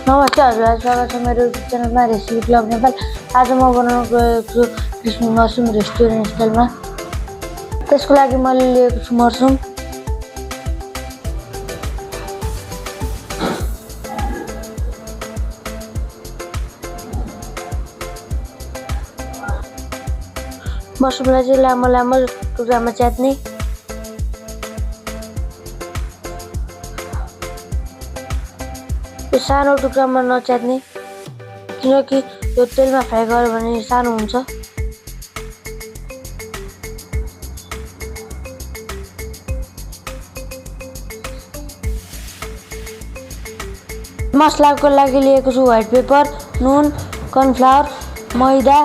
नमस्ते हजुरलाई स्वागत छ मेरो युट्युब च्यानलमा रेसिपी क्लब नेपाल। आज म बनाउन गएको छु क्रिस्पी मसरुम रेस्टुरेन्ट स्टाइलमा। त्यसको लागि मैले लिएको छु मसरुम, मसरुमलाई चाहिँ लामो लामो टुक्रामा च्यात्ने। यो सानो टुक्रामा नच्यात्ने, किनकि यो तेलमा फ्राई गर्यो भने सानो हुन्छ। मसलाको लागि लिएको छु व्हाइट पेपर, नुन, कर्नफ्लावर, मैदा,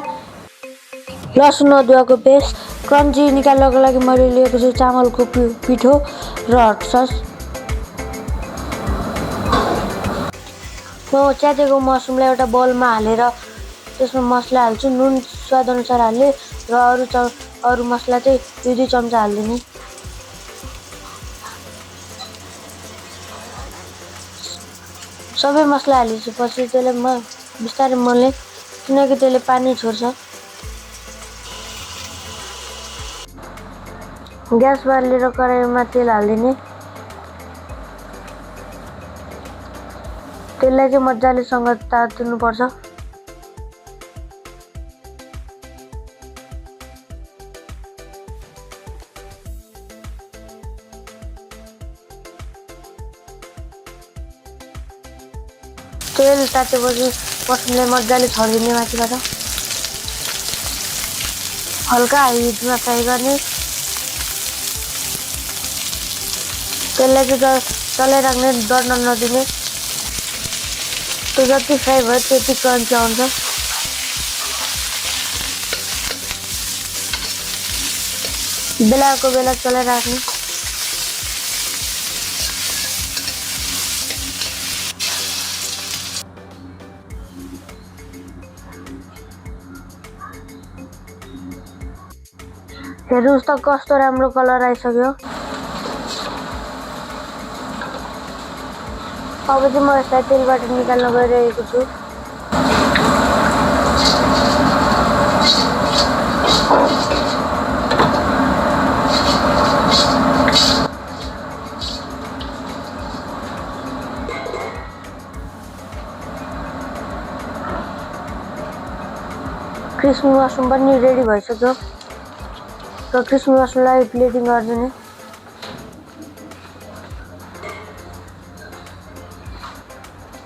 लसुन अदुवाको पेस्ट। क्रन्ची निकाल्नको लागि मैले लिएको छु चामलको पिठो र हट सस। म च्यातेको मसरुमलाई एउटा बोलमा हालेर त्यसमा मसला हाल्छु। नुन स्वाद अनुसार हाल्ने र अरू मसला चाहिँ 2 चम्चा हाल्दिने। सबै मसला हालिसकेपछि त्यसलाई बिस्तारै मोल्ने, किनकि त्यसले पानी छोड्छ। ग्यास बालेर कराईमा तेल हाल्दिने। तेललाई चाहिँ मजाले तात्तिनुपर्छ। तेल तातेपछि मसरुमलाई मजाले छरिदिने माथिबाट। हल्का हाई हिटमा फ्राई गर्ने। तेललाई चाहिँ चलाइराख्ने, डढ्न नदिने। त्यो जति फ्राई भयो त्यति क्रन्ची आउँछ। बेलाको बेला चलाइराख्ने। हेर्नुहोस् त कस्तो राम्रो कलर आइसक्यो। अब चाहिँ म यसलाई तेलबाट निकाल्न गइरहेको छु। क्रिस्पी मसरुम पनि रेडी भइसक्यो र क्रिस्पी मसरुमलाई प्लेटिङ गरिदिने।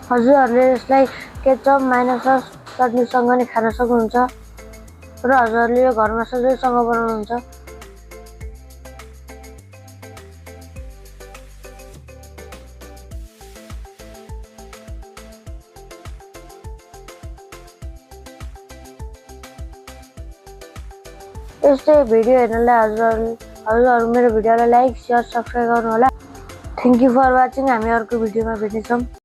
हजुरहरूले यसलाई केचप, मायोनेज, चटनीसँग नै खान सक्नुहुन्छ र हजुरहरूले यो घरमा सजिलोसँग बनाउनुहुन्छ। यस्तै भिडियो हेर्नलाई हजुरहरू मेरो भिडियोलाई लाइक, सेयर, सब्सक्राइब गर्नुहोला। Thank you for watching. हामी अर्को भिडियोमा भेट्नेछौँ।